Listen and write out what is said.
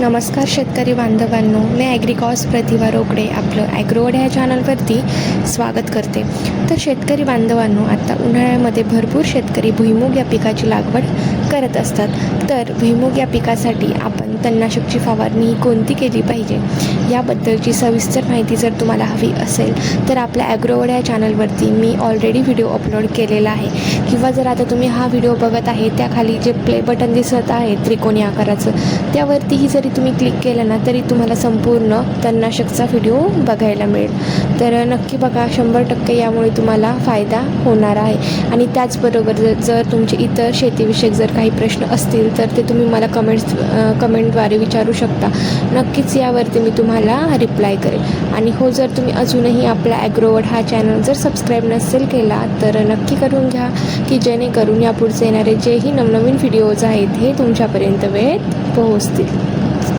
नमस्कार शेतकरी बांधवांनो, मी ॲग्रिकॉस प्रतिभा रोकडे आपलं ॲग्रोवर्ड ह्या चॅनलवरती स्वागत करते. तर शेतकरी बांधवांनो, आता उन्हाळ्यामध्ये भरपूर शेतकरी भुईमूग या पिकाची लागवड करत असतात. तर भुईमूग या पिकासाठी आपण तणनाशकची फवारणी कोणती केली पाहिजे याबद्दलची सविस्तर माहिती जर तुम्हाला हवी असेल तर आपल्या ॲग्रोवर्ड या चॅनलवरती मी ऑलरेडी व्हिडिओ अपलोड केलेला आहे. किंवा जर आता तुम्ही हा व्हिडिओ बघत आहे त्याखाली जे प्ले बटन दिसत आहे त्रिकोणी आकाराचं, त्यावरतीही जरी तुम्ही क्लिक केलं ना तरी तुम्हाला संपूर्ण तणनाशकचा व्हिडिओ बघायला मिळेल. तर नक्की बघा, 100% यामुळे तुम्हाला फायदा होणार आहे. आणि त्याचबरोबर जर तुमचे इतर शेतीविषयक जर काही प्रश्न असतील तर ते तुम्ही मला कमेंटद्वारे विचारू शकता. नक्कीच यावरती मी तुम्हाला रिप्लाय करेल. आणि हो, जर तुम्ही अजूनही आपला ॲग्रोवर्ड हा चॅनल जर सबस्क्राईब नसेल केला तर नक्की करून घ्या, की जेणेकरून यापुढचे येणारे जेही नवनवीन व्हिडिओज आहेत हे तुमच्यापर्यंत वेळेत पोहोचतील.